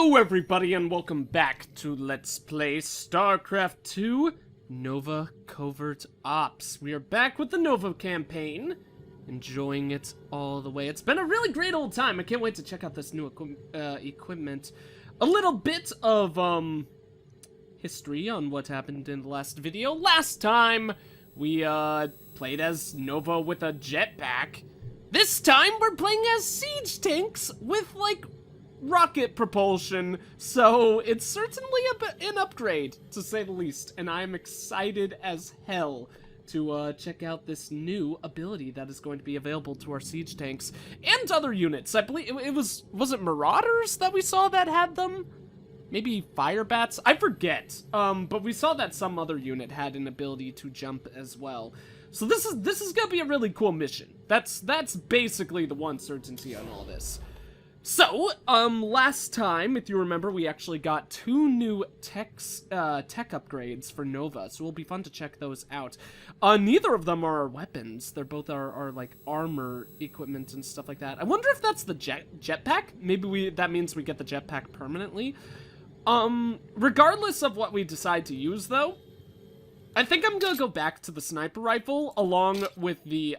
Hello everybody and welcome back to Let's Play StarCraft 2 Nova Covert Ops. We are back with the Nova campaign, enjoying it all the way. It's been a really great old time. I can't wait to check out this new equipment. A little bit of history on what happened in the last video. Last time we played as Nova with a jetpack. This time we're playing as siege tanks with like rocket propulsion, so it's certainly an upgrade, to say the least, and I'm excited as hell to check out this new ability that is going to be available to our siege tanks and other units. I believe it was it Marauders that we saw that had them? Maybe Fire Bats? I forget, but we saw that some other unit had an ability to jump as well. So this is gonna be a really cool mission. That's basically the one certainty on all this. So, last time, if you remember, we actually got 2 new tech upgrades for Nova, so it'll be fun to check those out. Neither of them are our weapons. They're both our like, armor equipment and stuff like that. I wonder if that's the jetpack? Maybe that means we get the jetpack permanently. Regardless of what we decide to use, though, I think I'm gonna go back to the sniper rifle, along with the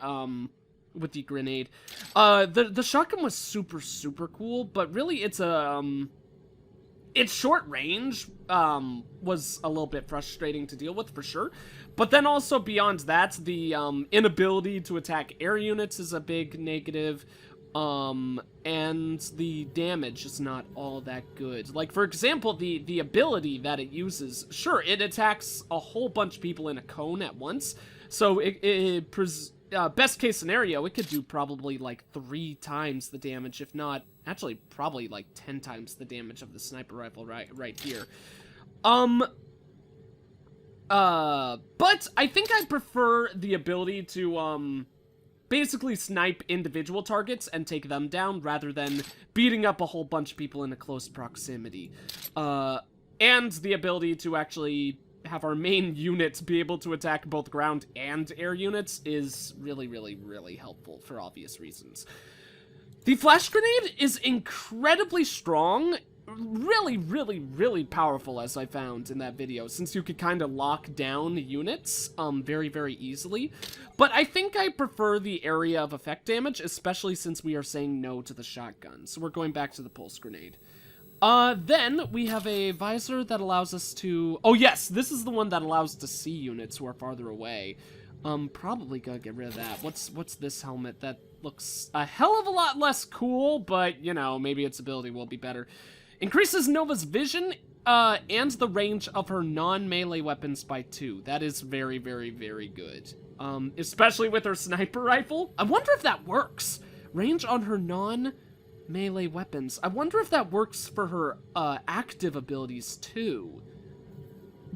grenade. The shotgun was super cool, but really it's its short range was a little bit frustrating to deal with for sure. But then also beyond that, the inability to attack air units is a big negative. And the damage is not all that good. Like, for example, the ability that it uses, sure, it attacks a whole bunch of people in a cone at once, so best case scenario, it could do probably like 3 times the damage, if not, actually, probably like 10 times the damage of the sniper rifle right here. But I think I prefer the ability to, basically snipe individual targets and take them down, rather than beating up a whole bunch of people in a close proximity. And the ability to actually have our main units be able to attack both ground and air units is really helpful for obvious reasons. The flash grenade is incredibly strong, really powerful, as I found in that video, since you could kind of lock down units very easily. But I think I prefer the area of effect damage, especially since we are saying no to the shotgun. So we're going back to the pulse grenade. Then we have a visor that allows us to... Oh yes, this is the one that allows us to see units who are farther away. Probably gonna get rid of that. What's this helmet that looks a hell of a lot less cool, but, you know, maybe its ability will be better. Increases Nova's vision, and the range of her non-melee weapons by 2. That is very good. Especially with her sniper rifle. I wonder if that works. Range on her non-melee weapons. I wonder if that works for her, active abilities, too.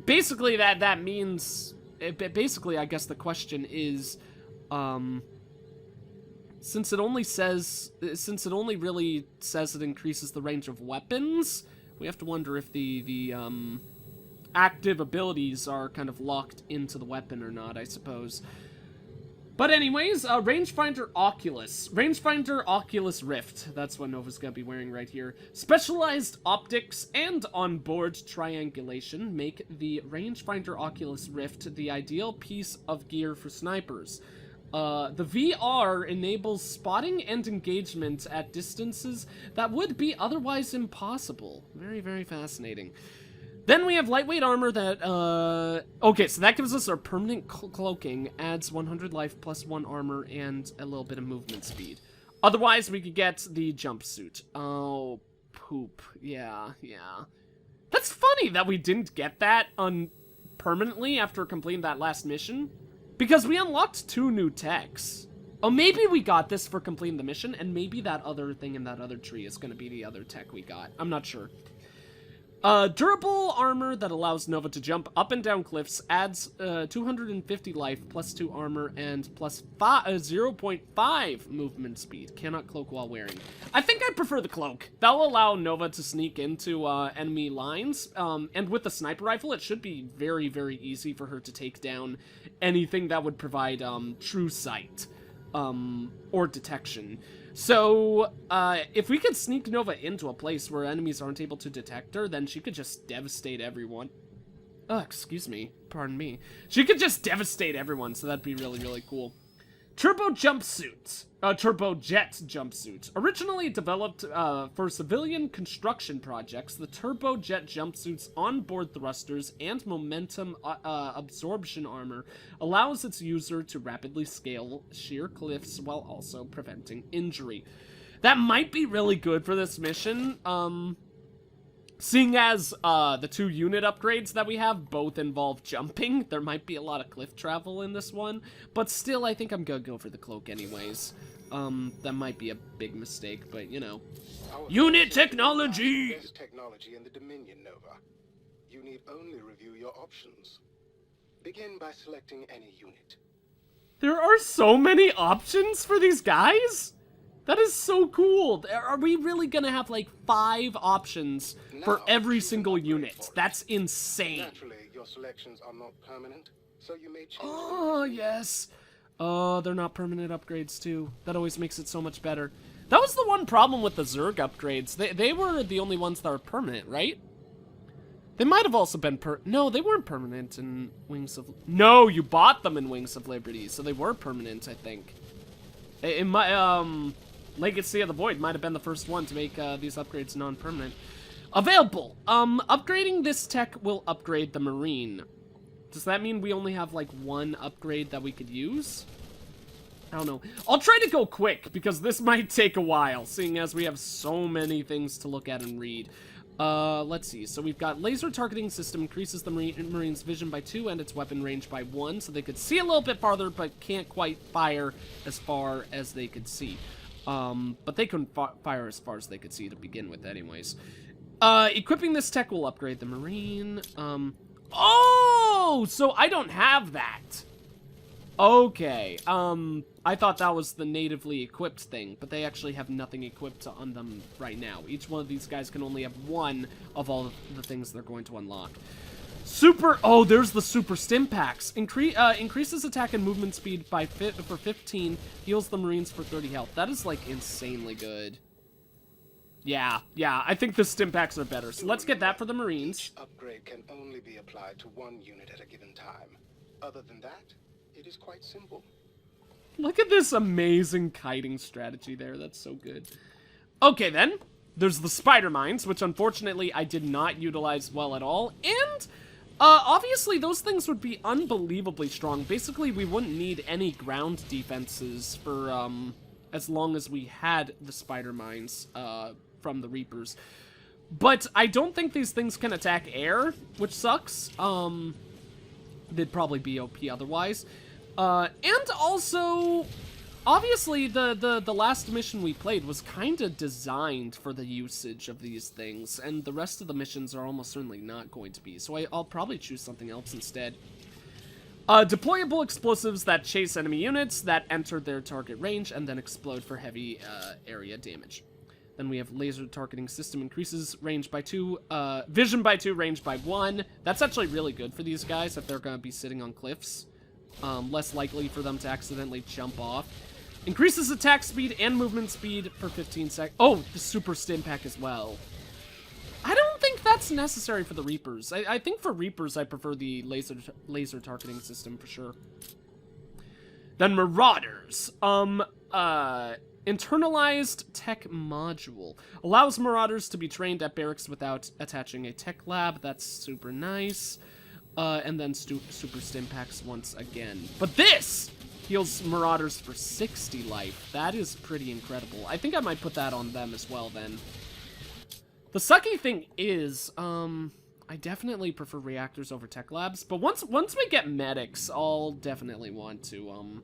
Basically, that means... Basically, I guess the question is, since it only really says it increases the range of weapons, we have to wonder if the active abilities are kind of locked into the weapon or not, I suppose. But anyways, Rangefinder Oculus. Rangefinder Oculus Rift. That's what Nova's gonna be wearing right here. Specialized optics and onboard triangulation make the Rangefinder Oculus Rift the ideal piece of gear for snipers. The VR enables spotting and engagement at distances that would be otherwise impossible. Very fascinating. Then we have lightweight armor that, okay, so that gives us our permanent cloaking, adds 100 life plus 1 armor and a little bit of movement speed. Otherwise, we could get the jumpsuit. Oh, poop. Yeah. That's funny that we didn't get that permanently after completing that last mission. Because we unlocked 2 new techs. Oh, maybe we got this for completing the mission, and maybe that other thing in that other tree is going to be the other tech we got. I'm not sure. Durable armor that allows Nova to jump up and down cliffs, adds 250 life, plus 2 armor, and plus 0.5 movement speed. Cannot cloak while wearing. I think I prefer the cloak. That'll allow Nova to sneak into enemy lines, and with the sniper rifle, it should be very easy for her to take down anything that would provide true sight or detection. So, if we could sneak Nova into a place where enemies aren't able to detect her, then she could just devastate everyone. Oh, excuse me. Pardon me. She could just devastate everyone, so that'd be really, really cool. Turbojet jumpsuit. Originally developed for civilian construction projects, the turbojet jumpsuit's onboard thrusters and momentum absorption armor allows its user to rapidly scale sheer cliffs while also preventing injury. That might be really good for this mission, seeing as the 2 unit upgrades that we have both involve jumping. There might be a lot of cliff travel in this one, but still, I think I'm gonna go for the cloak anyways. That might be a big mistake, but you know. Unit technology! Best technology in the Dominion, Nova. You need only review your options. Begin by selecting any unit. There are so many options for these guys? That is so cool. Are we really gonna have like 5 options for every single unit? That's insane. Naturally, your selections are not permanent, so you may change. Oh, yes. Oh, they're not permanent upgrades too. That always makes it so much better. That was the one problem with the Zerg upgrades. They were the only ones that were permanent, right? They might have also been no, they weren't permanent in Wings of... No, you bought them in Wings of Liberty, so they were permanent, I think. It might, Legacy of the Void might have been the first one to make these upgrades non-permanent. Available! Upgrading this tech will upgrade the Marine. Does that mean we only have, like, 1 upgrade that we could use? I don't know. I'll try to go quick, because this might take a while, seeing as we have so many things to look at and read. Let's see. So we've got laser targeting system increases the Marine's vision by 2 and its weapon range by 1, so they could see a little bit farther, but can't quite fire as far as they could see. But they couldn't fire as far as they could see to begin with anyways. Equipping this tech will upgrade the Marine. Oh! So I don't have that. Okay. I thought that was the natively equipped thing, but they actually have nothing equipped on them right now. Each one of these guys can only have 1 of all the things they're going to unlock. Oh, there's the super stim packs. Increases attack and movement speed by for 15, heals the Marines for 30 health. That is, like, insanely good. Yeah, I think the stim packs are better. So let's get that for the Marines. Each upgrade can only be applied to 1 unit at a given time. Other than that, it is quite simple. Look at this amazing kiting strategy there. That's so good. Okay, then. There's the spider mines, which unfortunately I did not utilize well at all. And, obviously, those things would be unbelievably strong. Basically, we wouldn't need any ground defenses for, as long as we had the spider mines, from the Reapers. But I don't think these things can attack air, which sucks. They'd probably be OP otherwise. And also, obviously, the last mission we played was kind of designed for the usage of these things, and the rest of the missions are almost certainly not going to be, so I'll probably choose something else instead. Deployable explosives that chase enemy units that enter their target range and then explode for heavy area damage. Then we have laser targeting system increases range by 2, vision by 2, range by 1. That's actually really good for these guys if they're going to be sitting on cliffs. Less likely for them to accidentally jump off. Increases attack speed and movement speed for 15 seconds. Oh, the super stim pack as well. I don't think that's necessary for the Reapers. I think for Reapers, I prefer the laser targeting system for sure. Then Marauders. Internalized tech module. Allows Marauders to be trained at barracks without attaching a tech lab. That's super nice. And then super stim packs once again. But this heals Marauders for 60 life. That is pretty incredible. I think I might put that on them as well then. The sucky thing is, I definitely prefer reactors over tech labs, but once we get medics, I'll definitely want to,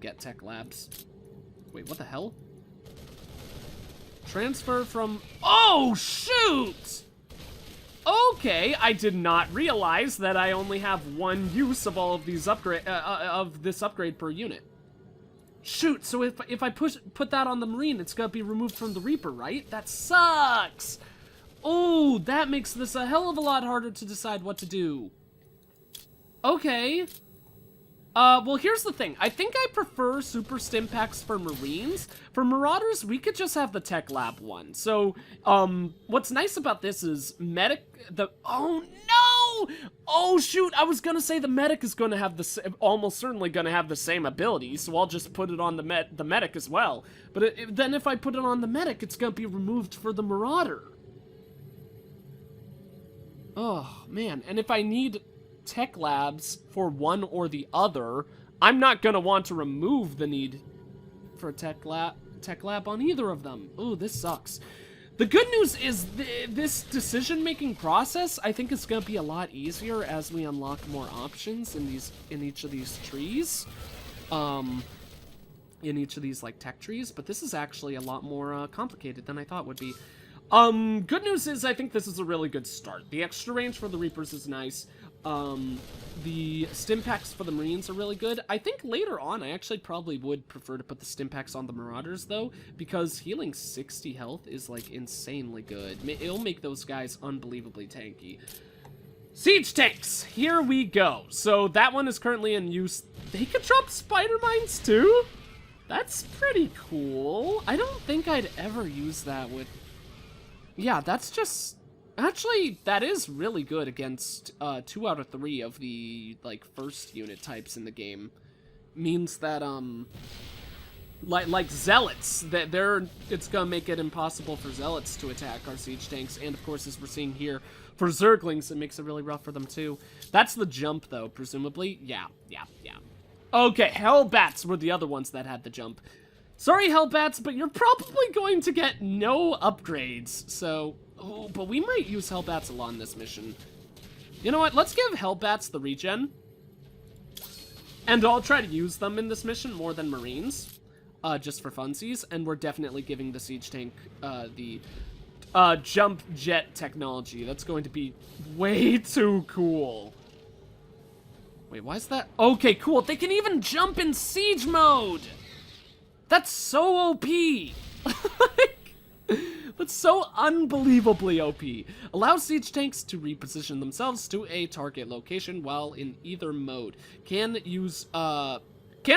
get tech labs. Wait, what the hell? Transfer from... Oh, shoot! Okay, I did not realize that I only have 1 use of all of these this upgrade per unit. Shoot, so if I put that on the Marine, it's gonna be removed from the Reaper, right? That sucks! Oh, that makes this a hell of a lot harder to decide what to do. Okay. Well, here's the thing. I think I prefer super stim packs for Marines. For Marauders, we could just have the Tech Lab one. So, what's nice about this is oh no! Oh shoot, I was gonna say the Medic is gonna have almost certainly gonna have the same ability, so I'll just put it on the Medic as well. But then if I put it on the Medic, it's gonna be removed for the Marauder. Oh, man, and if I need Tech Labs for one or the other, I'm not gonna want to remove the need for a Tech Lab on either of them. Ooh, this sucks. The good news is this decision-making process, I think, is gonna be a lot easier as we unlock more options in each of these trees. In each of these, like, tech trees, but this is actually a lot more complicated than I thought it would be. Good news is I think this is a really good start. The extra range for the Reapers is nice. The stim packs for the Marines are really good. I think later on I actually probably would prefer to put the stim packs on the Marauders though, because healing 60 health is like insanely good. It'll make those guys unbelievably tanky. Siege tanks, here we go. So that one is currently in use. They could drop spider mines too? That's pretty cool. I don't think I'd ever use that with... Yeah, that's just... Actually, that is really good against 2 out of 3 of the, like, first unit types in the game. Means that, like Zealots, it's gonna make it impossible for Zealots to attack our siege tanks, and of course, as we're seeing here, for Zerglings, it makes it really rough for them too. That's the jump, though, presumably. Yeah. Okay, Hellbats were the other ones that had the jump. Sorry, Hellbats, but you're probably going to get no upgrades, so... Oh, but we might use Hellbats a lot in this mission. You know what? Let's give Hellbats the regen. And I'll try to use them in this mission more than Marines. Just for funsies. And we're definitely giving the Siege Tank the jump jet technology. That's going to be way too cool. Wait, why is that? Okay, cool. They can even jump in siege mode! That's so OP! That's so unbelievably OP. Allow siege tanks to reposition themselves to a target location while in either mode. Can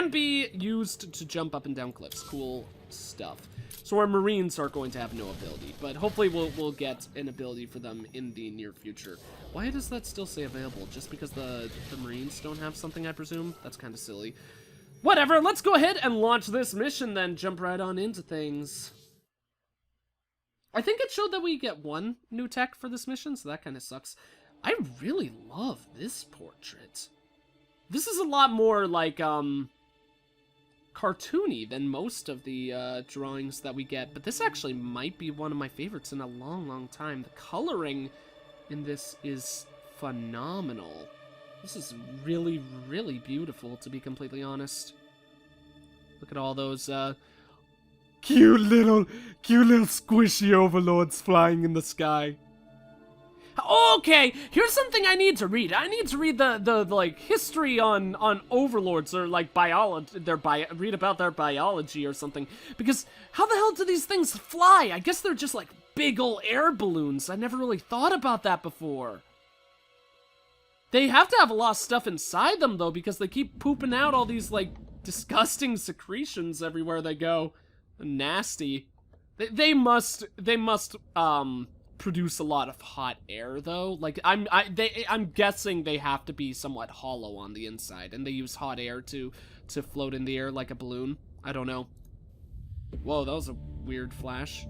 be used to jump up and down cliffs. Cool stuff. So our Marines are going to have no ability, but hopefully we'll get an ability for them in the near future. Why does that still say available? Just because the Marines don't have something, I presume? That's kind of silly. Whatever, let's go ahead and launch this mission then. Jump right on into things. I think it showed that we get 1 new tech for this mission, so that kind of sucks. I really love this portrait. This is a lot more, like, cartoony than most of the drawings that we get, but this actually might be one of my favorites in a long, long time. The coloring in this is phenomenal. This is really, really beautiful, to be completely honest. Look at all those, cute little squishy overlords flying in the sky. Okay, here's something I need to read. I need to read the like history on overlords, or like biology. Read about their biology or something. Because how the hell do these things fly? I guess they're just like big ol' air balloons. I never really thought about that before. They have to have a lot of stuff inside them though, because they keep pooping out all these like disgusting secretions everywhere they go. Nasty. They must produce a lot of hot air though. Like I'm guessing they have to be somewhat hollow on the inside, and they use hot air to float in the air like a balloon. I don't know. Whoa, that was a weird flash.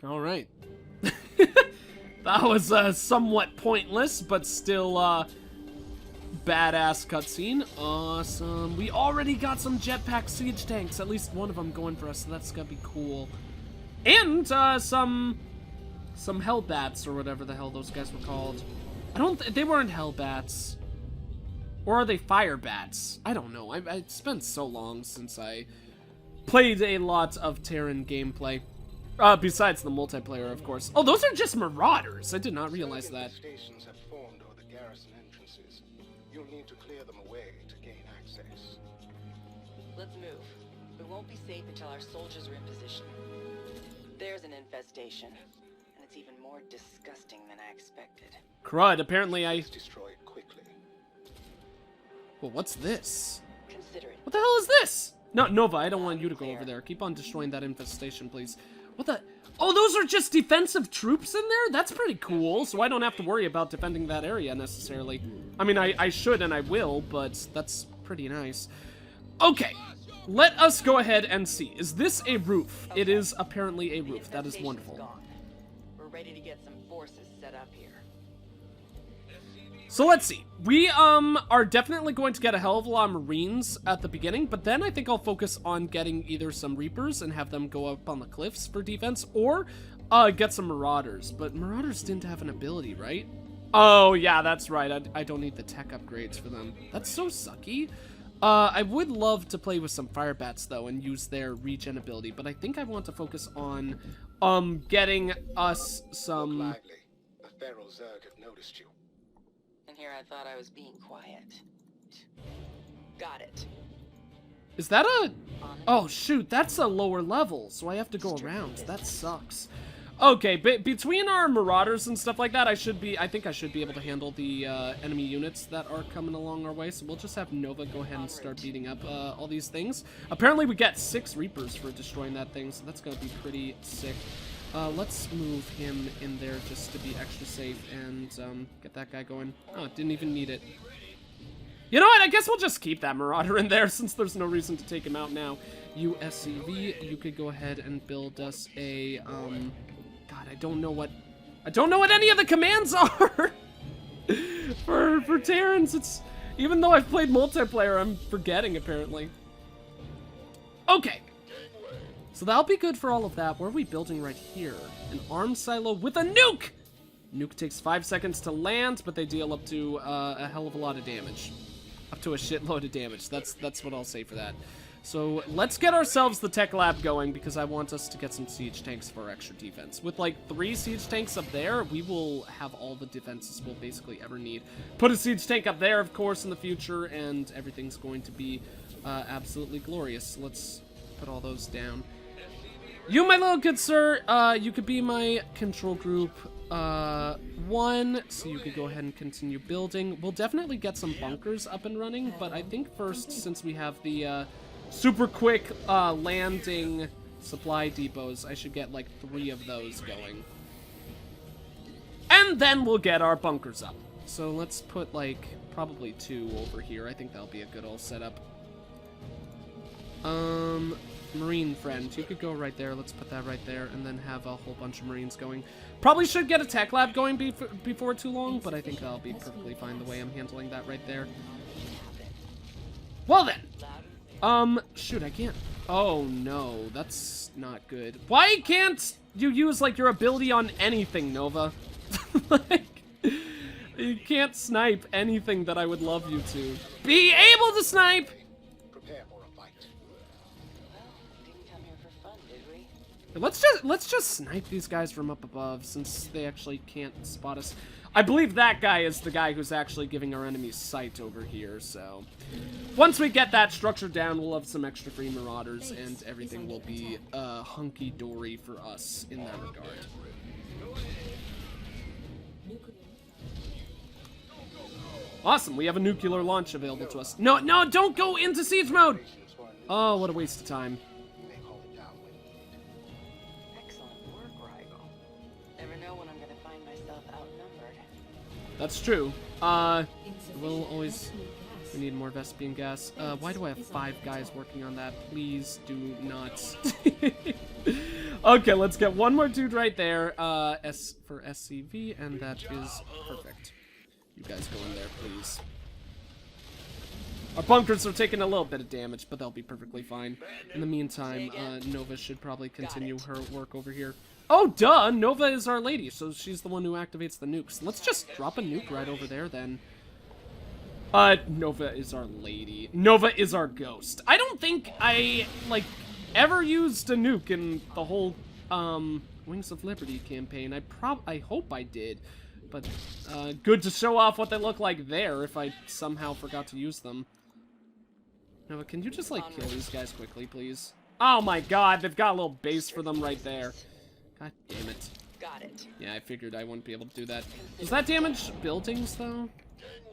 Alright. That was somewhat pointless, but still badass cutscene. Awesome. We already got some jetpack siege tanks, at least one of them going for us, so that's gonna be cool. And some Hellbats, or whatever the hell those guys were called. They weren't Hellbats. Or are they Firebats? I don't know. It's been so long since I played a lot of Terran gameplay. Besides the multiplayer, of course. Oh, those are just Marauders. I did not realize that. Stations have formed over the garrison entrances. You'll need to clear them away to gain access. Let's move. We won't be safe until our soldiers are in position. There's an infestation, and it's even more disgusting than I expected. Crud, apparently Let's destroy it quickly. Well, what's this? Consider it. What the hell is this? No, Nova, I don't want you to go over there. Keep on destroying that infestation, please. What the? Oh, those are just defensive troops in there? That's pretty cool, so I don't have to worry about defending that area necessarily. I mean, I should and I will, but that's pretty nice. Okay, let us go ahead and see. Is this a roof? It is apparently a roof. That is wonderful. Gone. We're ready to get some forces set up here. So let's see. We are definitely going to get a hell of a lot of Marines at the beginning, but then I think I'll focus on getting either some Reapers and have them go up on the cliffs for defense, or get some Marauders. But Marauders didn't have an ability, right? Oh, yeah, that's right. I don't need the tech upgrades for them. That's so sucky. I would love to play with some Firebats, though, and use their regen ability, but I think I want to focus on getting us some... Look lively. A feral Zerg have noticed you. And here I thought I was being quiet. Got it. Is that a... Oh, shoot, that's a lower level, so I have to go around. That sucks. Okay, between our Marauders and stuff like that, I think I should be able to handle the enemy units that are coming along our way, so we'll just have Nova go ahead and start beating up all these things. Apparently we get 6 Reapers for destroying that thing, so that's going to be pretty sick. Let's move him in there just to be extra safe and get that guy going. Oh, didn't even need it. You know what? I guess we'll just keep that Marauder in there since there's no reason to take him out now. USCV, you could go ahead and build us a, God, I don't know what any of the commands are for Terrans. It's, even though I've played multiplayer, I'm forgetting apparently. Okay. So that'll be good for all of that. What are we building right here? An arm silo with a nuke! Nuke takes 5 seconds to land, but they deal up to a hell of a lot of damage. Up to a shitload of damage. That's what I'll say for that. So let's get ourselves the tech lab going, because I want us to get some siege tanks for extra defense. With like 3 siege tanks up there, we will have all the defenses we'll basically ever need. Put a siege tank up there, of course, in the future, and everything's going to be absolutely glorious. Let's put all those down. You, my little good sir, you could be my control group 1, so you could go ahead and continue building. We'll definitely get some bunkers up and running, but I think first, since we have the super quick landing supply depots, I should get like 3 of those going. And then we'll get our bunkers up. So let's put like probably 2 over here. I think that'll be a good old setup. Marine friend, you could go right there. Let's put that right there, and then have a whole bunch of Marines going. Probably should get a tech lab going before too long, but I think that'll be perfectly fine the way I'm handling that right there. Well then, shoot, I can't. Oh no, that's not good. Why can't you use like your ability on anything, Nova? Like, you can't snipe anything that I would love you to. Be able to snipe! Let's just snipe these guys from up above, since they actually can't spot us. I believe that guy is the guy who's actually giving our enemies sight over here, so... Once we get that structure down, we'll have some extra free Marauders, and everything will be hunky-dory for us in that regard. Awesome, we have a nuclear launch available to us. No, no, don't go into siege mode! Oh, what a waste of time. That's true. We'll always... We need more Vespian gas. Why do I have 5 guys working on that? Please do not. Okay, let's get one more dude right there. S for SCV, and that is perfect. You guys go in there, please. Our bunkers are taking a little bit of damage, but they'll be perfectly fine. In the meantime, Nova should probably continue her work over here. Oh, duh! Nova is our lady, so she's the one who activates the nukes. Let's just drop a nuke right over there, then. Nova is our lady. Nova is our ghost. I don't think I, like, ever used a nuke in the whole Wings of Liberty campaign. I hope I did. But good to show off what they look like there if I somehow forgot to use them. Nova, can you just like kill these guys quickly, please? Oh my god, they've got a little base for them right there. God damn it. Got it. Yeah, I figured I wouldn't be able to do that. Does that damage buildings, though?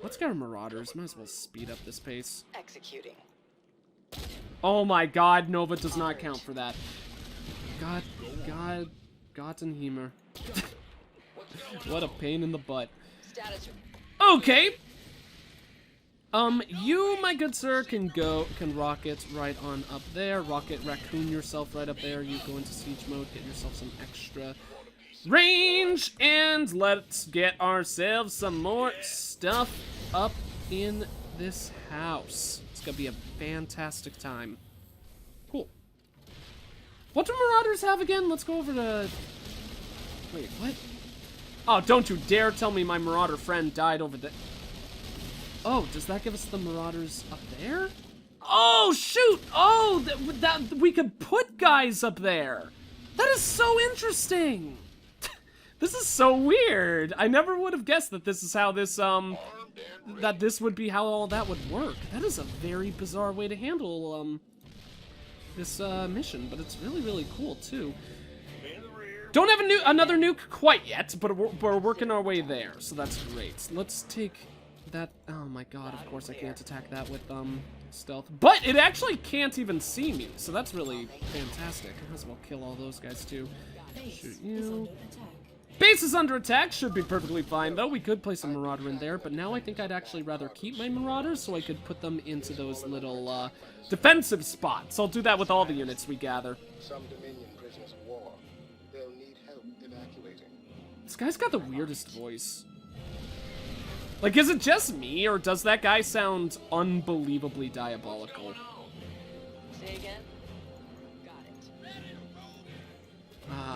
Let's get our Marauders. Might as well speed up this pace. Executing. Oh my god, Nova does not count for that. Gottenheimer. What a pain in the butt. Status. Okay. You, my good sir, can rocket right on up there. Rocket raccoon yourself right up there. You go into siege mode, get yourself some extra range, and let's get ourselves some more stuff up in this house. It's gonna be a fantastic time. Cool. What do Marauders have again? Let's go over to... Wait, what? Oh, don't you dare tell me my Marauder friend died over there. Oh, does that give us the Marauders up there? Oh, shoot! Oh, that we could put guys up there. That is so interesting. This is so weird. I never would have guessed that this is how this, that this would be how all that would work. That is a very bizarre way to handle, this, mission, but it's really, really cool, too. Don't have another nuke quite yet, but we're working our way there, so that's great. Let's take that. Oh my god, of course I can't attack that with, stealth. But it actually can't even see me, so that's really fantastic. I might as well kill all those guys, too. Shoot you. Base is under attack, should be perfectly fine, though. We could place a Marauder in there, but now I think I'd actually rather keep my Marauders so I could put them into those little, defensive spots. I'll do that with all the units we gather. Some Dominion prisoners of war. They'll need help evacuating. This guy's got the weirdest voice. Like, is it just me, or does that guy sound unbelievably diabolical? Say again. Got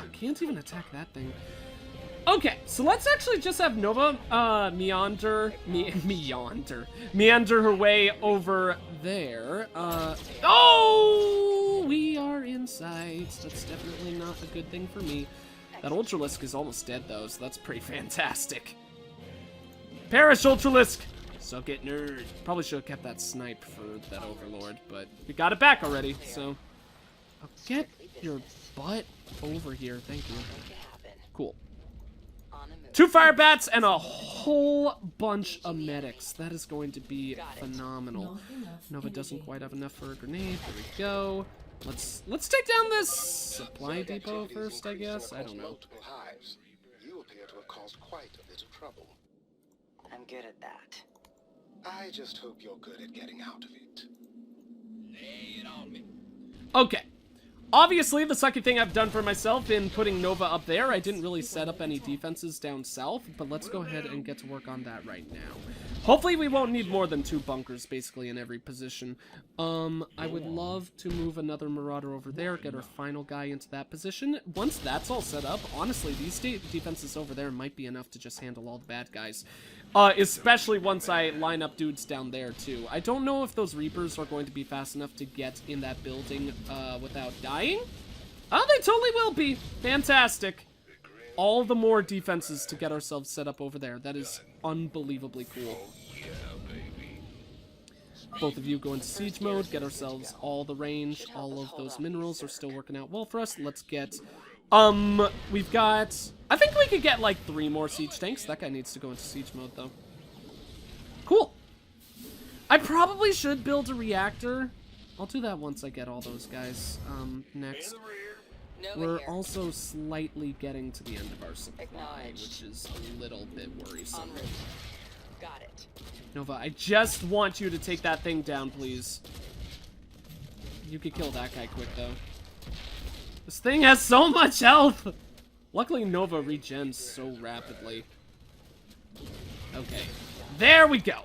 it. Can't even attack that thing. Okay, so let's actually just have Nova, meander her way over there. Oh, we are in sight. That's definitely not a good thing for me. That Ultralisk is almost dead, though, so that's pretty fantastic. Perish, Ultralisk! Suck it, nerd. Probably should have kept that snipe for that Overlord, but we got it back already, so... Oh, get your butt over here, thank you. Cool. 2 fire bats and a whole bunch of medics. That is going to be phenomenal. Nova doesn't quite have enough for a grenade. There we go. Let's take down this supply depot first, I guess. I don't know. You appear to have caused quite a bit of trouble. I'm good at that. I just hope you're good at getting out of it. Okay. Obviously, the sucky thing I've done for myself in putting Nova up there, I didn't really set up any defenses down south, but let's go ahead and get to work on that right now. Hopefully we won't need more than 2 bunkers, basically, in every position. I would love to move another Marauder over there, get our final guy into that position. Once that's all set up, honestly, these defenses over there might be enough to just handle all the bad guys. Especially once I line up dudes down there, too. I don't know if those Reapers are going to be fast enough to get in that building, without dying. Oh, they totally will be. Fantastic. All the more defenses to get ourselves set up over there. That is unbelievably cool. Both of you go into siege mode, get ourselves all the range. All of those minerals are still working out well for us. Let's get... we've got... I think we could get, like, 3 more siege tanks. That guy needs to go into siege mode, though. Cool. I probably should build a reactor. I'll do that once I get all those guys, next. We're also slightly getting to the end of our supply, which is a little bit worrisome. Got it. Nova, I just want you to take that thing down, please. You could kill that guy quick, though. This thing has so much health! Luckily, Nova regens so rapidly. Okay. There we go!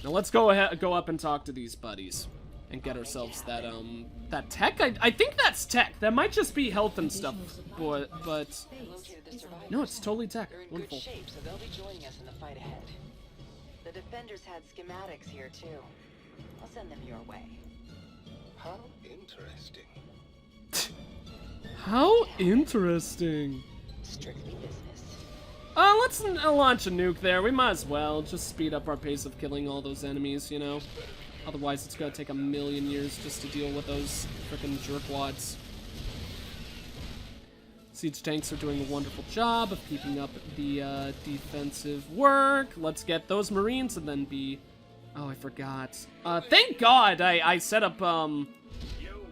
Now let's go up and talk to these buddies. And get ourselves that, that tech? I think that's tech. That might just be health and stuff, but... No, it's totally tech. Wonderful. They're in good shape, so they'll be joining us in the fight ahead. The defenders had schematics here, too. I'll send them your way. How interesting. How interesting. Strictly business. Let's launch a nuke there. We might as well just speed up our pace of killing all those enemies, you know? Otherwise, it's gonna take a million years just to deal with those frickin' jerkwads. Siege tanks are doing a wonderful job of keeping up the defensive work. Let's get those Marines and then be... Oh, I forgot. Thank God I set up,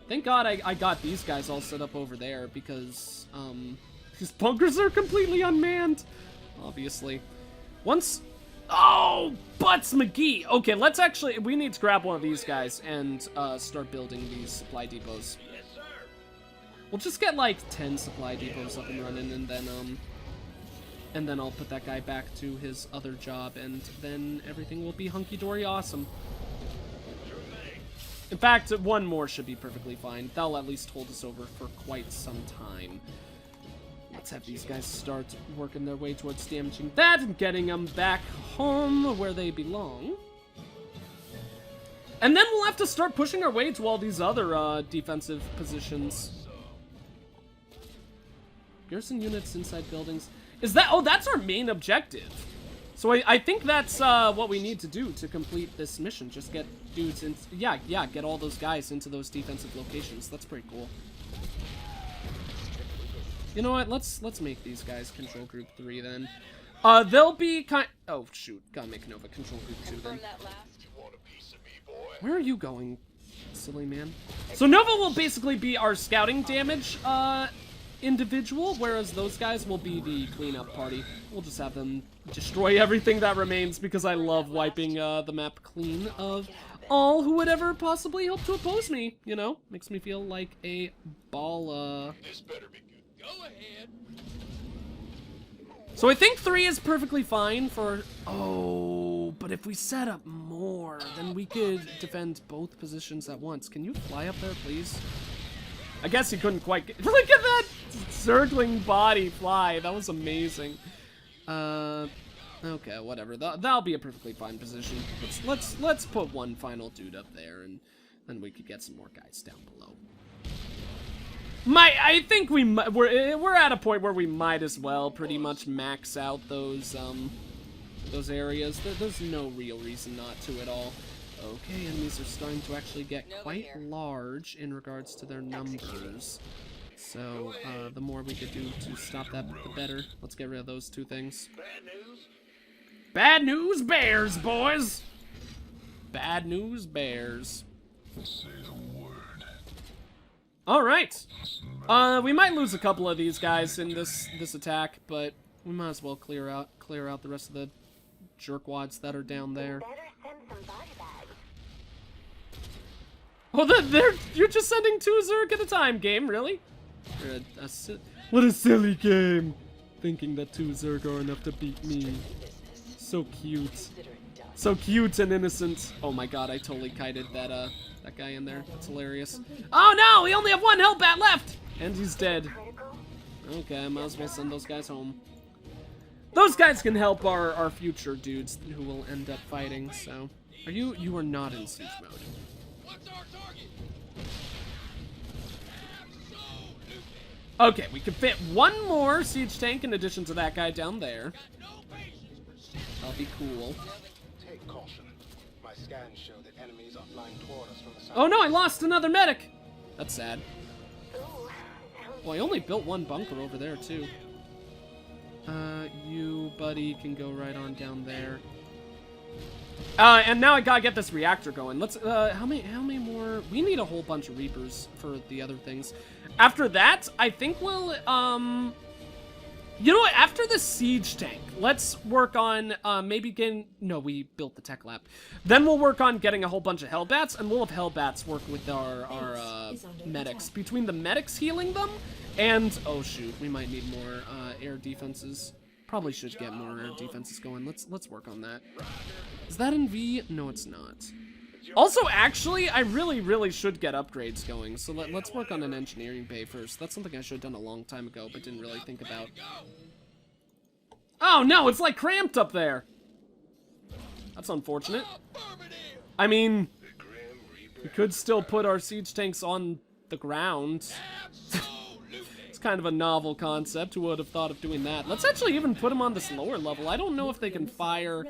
Thank God I got these guys all set up over there because, these bunkers are completely unmanned, obviously. Once... Oh, Butts McGee! Okay, let's actually... We need to grab one of these guys and, start building these supply depots. Yes, sir. We'll just get, like, 10 supply depots up and running, and then I'll put that guy back to his other job, and then everything will be hunky-dory awesome. In fact, one more should be perfectly fine. That'll at least hold us over for quite some time. Let's have these guys start working their way towards damaging that and getting them back home where they belong. And then we'll have to start pushing our way to all these other defensive positions. Garrison units inside buildings. Is that... Oh, that's our main objective. So I think that's what we need to do to complete this mission. Just get dudes in... Yeah, get all those guys into those defensive locations. That's pretty cool. You know what? Let's make these guys Control Group 3 then. They'll be kind... Oh, shoot. Gotta make Nova Control Group 2 then. Confirm that last. Want a piece of me, boy? Where are you going, silly man? So Nova will basically be our scouting damage individual, whereas those guys will be the cleanup party. We'll just have them destroy everything that remains because I love wiping the map clean of all who would ever possibly hope to oppose me, you know? Makes me feel like a ball, This better be good. Go ahead. So I think 3 is perfectly fine for... Oh, but if we set up more, then we could defend both positions at once. Can you fly up there, please? I guess he couldn't quite get... Look at that circling body fly. That was amazing. Okay, whatever. That'll be a perfectly fine position. Let's put one final dude up there, and then we could get some more guys down below. I think we're at a point where we might as well pretty much max out those areas. There's no real reason not to at all. Okay, enemies are starting to actually get quite large in regards to their numbers. So, the more we could do to stop that, the better. Let's get rid of those 2 things. Bad news? Bad news bears, boys! Bad news bears. Say the word. Alright. We might lose a couple of these guys in this attack, but we might as well clear out the rest of the jerkwads that are down there. Oh, you're just sending 2 Zerg at a time, game, really? What a silly game! Thinking that 2 Zerg are enough to beat me. So cute. So cute and innocent. Oh my god, I totally kited that guy in there. That's hilarious. Oh no! We only have 1 Hellbat left! And he's dead. Okay, I might as well send those guys home. Those guys can help our future dudes who will end up fighting, so... You are not in siege mode. What's our target? Okay, we can fit 1 more siege tank in addition to that guy down there. No patience for shit. That'll be cool. Take caution. My scans show that enemies are flying toward us from the south. Oh no, I lost another medic! That's sad. Well, I only built 1 bunker over there, too. You, buddy, can go right on down there. And now I gotta get this reactor going. Let's, how many more? We need a whole bunch of Reapers for the other things. After that, I think we'll, you know what? After the siege tank, let's work on, maybe getting... No, we built the tech lab. Then we'll work on getting a whole bunch of Hellbats, and we'll have Hellbats work with our medics. Between the medics healing them, and... Oh, shoot. We might need more, air defenses. Probably should get more air defenses going. Let's work on that. Is that in V? No, it's not. Also, actually, I really should get upgrades going. So let's work on an engineering bay first. That's something I should have done a long time ago, but didn't really think about. Oh no, it's like cramped up there. That's unfortunate. I mean, We could still put our siege tanks on the ground. It's kind of a novel concept. Who would have thought of doing that? Let's actually even put them on this lower level. I don't know if they can fire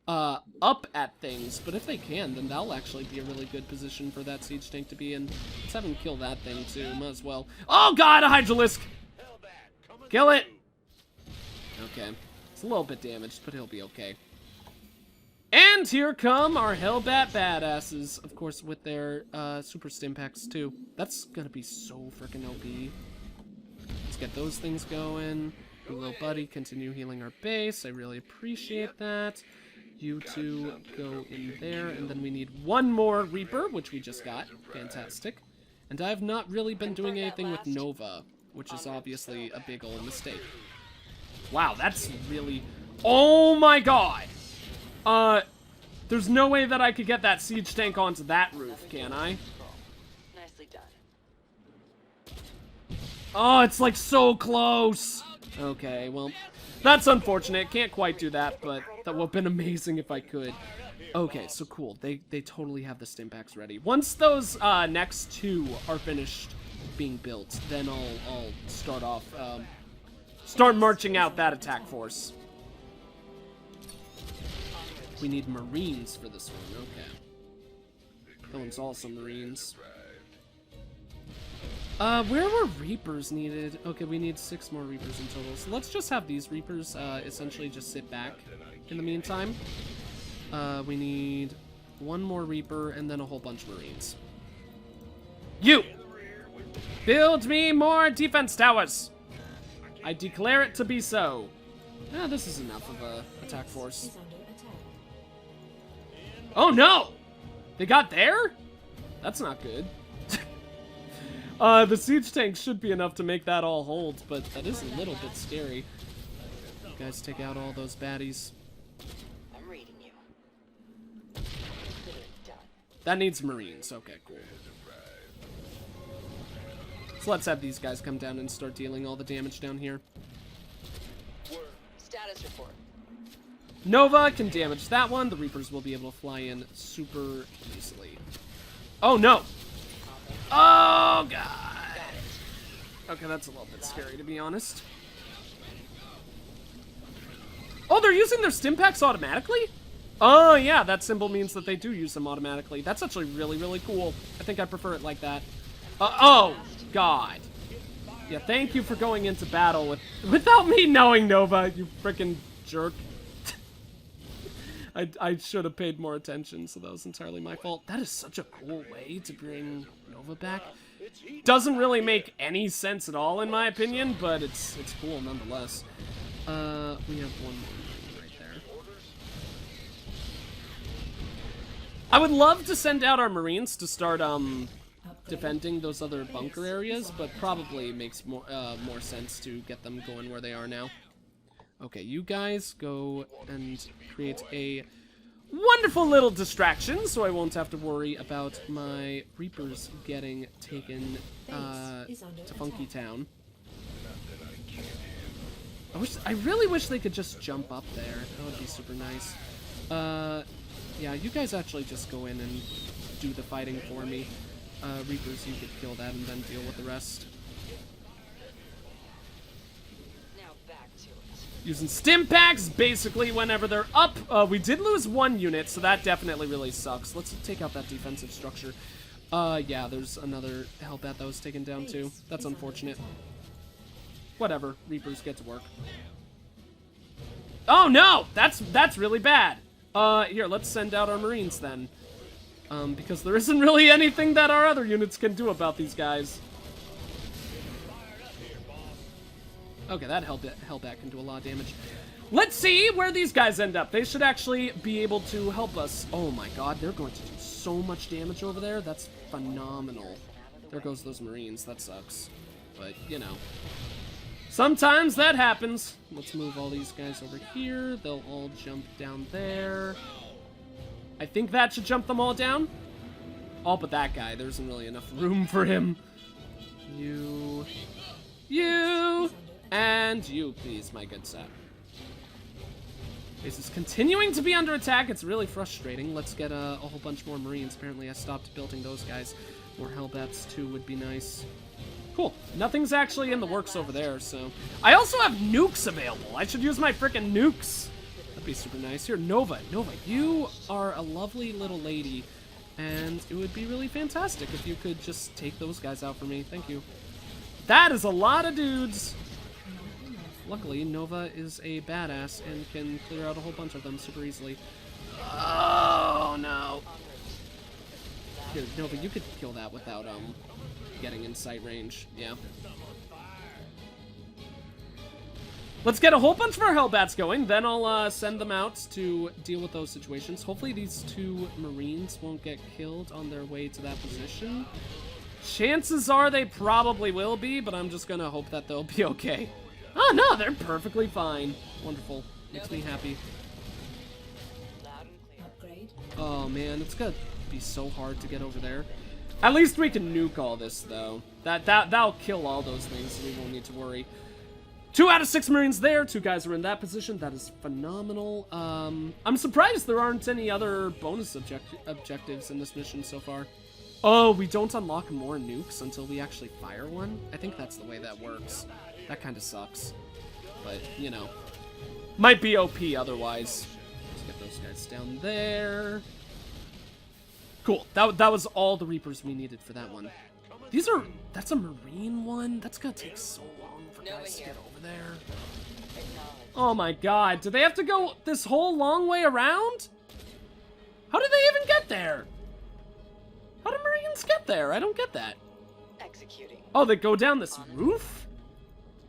up at things, but if they can, then that'll actually be a really good position for that siege tank to be in. Let's have him kill that thing too. Might as well. Oh god, a Hydralisk! Kill it! Okay. It's a little bit damaged, but he'll be okay. And here come our Hellbat badasses, of course, with their super stim packs too. That's gonna be so freaking OP. Let's get those things going. Hey, little buddy, continue healing our base. I really appreciate that. You two go in there, and then we need one more Reaper, which we just got. Fantastic. And I've not really been doing anything with Nova, which is obviously a big ol' mistake. Wow, that's really... Oh my god! There's no way that I could get that siege tank onto that roof, can I? Nicely done. Oh, it's like so close! Okay, well, that's unfortunate. Can't quite do that, but that would have been amazing if I could. Okay, so cool. They totally have the stim packs ready. Once those next two are finished being built, then I'll start off, start marching out that attack force. We need Marines for this one, okay. That one's also Marines. Where were Reapers needed? Okay, we need 6 more Reapers in total. So let's just have these Reapers, essentially just sit back in the meantime. We need 1 more Reaper and then a whole bunch of Marines. You! Build me more defense towers! I declare it to be so. Ah, this is enough of a attack force. Oh no! They got there? That's not good. The siege tank should be enough to make that all hold, but that is a little bit scary. You guys take out all those baddies. I'm reading you. Done. That needs Marines. Okay, cool. So let's have these guys come down and start dealing all the damage down here. Status report. Nova can damage that one. The Reapers will be able to fly in super easily. Oh, no! Oh, God! Okay, that's a little bit scary, to be honest. Oh, they're using their stim packs automatically? Oh, yeah, that symbol means that they do use them automatically. That's actually really, really cool. I think I prefer it like that. Oh, God. Yeah, thank you for going into battle without me knowing, Nova, you frickin' jerk. I should have paid more attention, so that was entirely my fault. That is such a cool way to bring Nova back. Doesn't really make any sense at all, in my opinion, but it's cool nonetheless. We have 1 more right there. I would love to send out our Marines to start defending those other bunker areas, but probably makes more sense to get them going where they are now. Okay, you guys go and create a wonderful little distraction, so I won't have to worry about my Reapers getting taken to Funky Town. I really wish they could just jump up there. That would be super nice. Yeah, you guys actually just go in and do the fighting for me. Reapers, you could kill that and then deal with the rest. Using stim packs, basically, whenever they're up. We did lose 1 unit, so that definitely really sucks. Let's take out that defensive structure. Yeah, there's another Hellbat that was taken down, too. That's unfortunate. Whatever. Reapers get to work. Oh, no! That's really bad. Here, let's send out our Marines, then. Because there isn't really anything that our other units can do about these guys. Okay, that Hellbat can do a lot of damage. Let's see where these guys end up. They should actually be able to help us. Oh my god, they're going to do so much damage over there. That's phenomenal. There goes those Marines. That sucks. But, you know. Sometimes that happens. Let's move all these guys over here. They'll all jump down there. I think that should jump them all down. All but that guy. There isn't really enough room for him. You... And you, please, my good sir. Base is continuing to be under attack. It's really frustrating. Let's get a whole bunch more Marines. Apparently I stopped building those guys. More Hellbats too would be nice. Cool. Nothing's actually in the works over there, so... I also have nukes available. I should use my frickin' nukes. That'd be super nice. Here, Nova. Nova, you are a lovely little lady, and it would be really fantastic if you could just take those guys out for me. Thank you. That is a lot of dudes. Luckily, Nova is a badass and can clear out a whole bunch of them super easily. Oh, no. Here, Nova, you could kill that without, getting in sight range. Yeah. Let's get a whole bunch of our Hellbats going, then I'll send them out to deal with those situations. Hopefully these 2 Marines won't get killed on their way to that position. Chances are they probably will be, but I'm just gonna hope that they'll be okay. Oh no, they're perfectly fine. Wonderful. Makes me happy. Oh man, it's gonna be so hard to get over there. At least we can nuke all this, though. That'll kill all those things, so we won't need to worry. 2 out of 6 Marines there. 2 guys are in that position. That is phenomenal. I'm surprised there aren't any other bonus objectives in this mission so far. Oh, we don't unlock more nukes until we actually fire one? I think that's the way that works. That kind of sucks. But, you know. Might be OP otherwise. Let's get those guys down there. Cool. That was all the Reapers we needed for that one. These are... That's a Marine one? That's gonna take so long for guys to get over there. Oh my god. Do they have to go this whole long way around? How did they even get there? How do Marines get there? I don't get that. Executing. Oh, they go down this roof?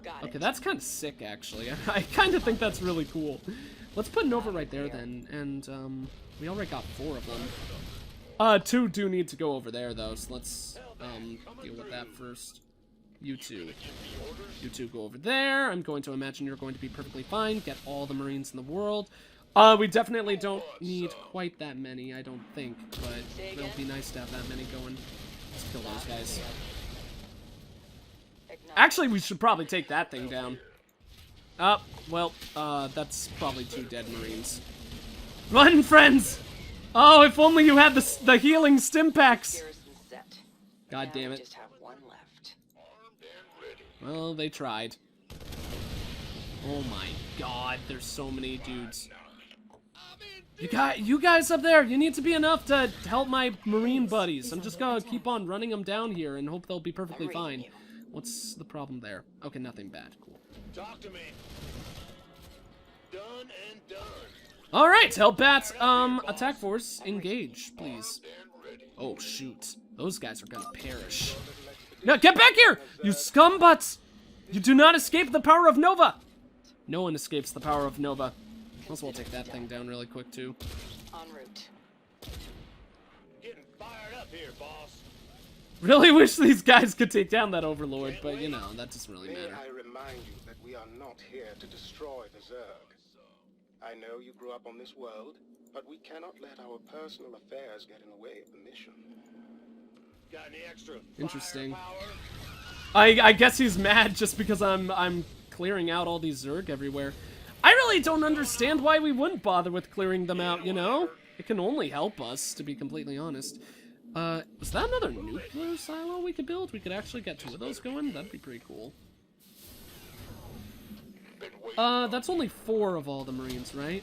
Got Okay, it. that's kind of sick, actually. I kind of think that's really cool. Let's put Nova right there, then. And, we already got 4 of them. 2 do need to go over there, though, so let's, deal with that first. You 2. You 2 go over there. I'm going to imagine you're going to be perfectly fine. Get all the Marines in the world. We definitely don't need quite that many, I don't think, but it'll be nice to have that many going. Let's kill those guys. Actually, we should probably take that thing down. Well, that's probably 2 dead Marines. Run, friends! Oh, if only you had the healing stim packs! God damn it. Just have 1 left. Well, they tried. Oh my god, there's so many dudes. You guys up there, you need to be enough to help my Marine buddies. I'm just gonna keep on running them down here and hope they'll be perfectly fine. What's the problem there? Okay, nothing bad. Cool. Talk to me. Done and done. Alright, Hellbats, attack force, engage, please. Oh, shoot. Those guys are gonna perish. No, get back here! You scumbutts! You do not escape the power of Nova! No one escapes the power of Nova. Also, we'll take that thing down really quick, too. En route. Getting fired up here, boss. Really wish these guys could take down that Overlord, but, you know, that doesn't really May matter. I remind you that we are not here to destroy the Zerg. I know you grew up on this world, but we cannot let our personal affairs get in the way of the mission. Got any extra Interesting. firepower? I guess he's mad just because I'm clearing out all these Zerg everywhere. I really don't understand why we wouldn't bother with clearing them out, you know? It can only help us, to be completely honest. Was that another nuclear silo we could build? We could actually get 2 of those going? That'd be pretty cool. That's only 4 of all the Marines, right?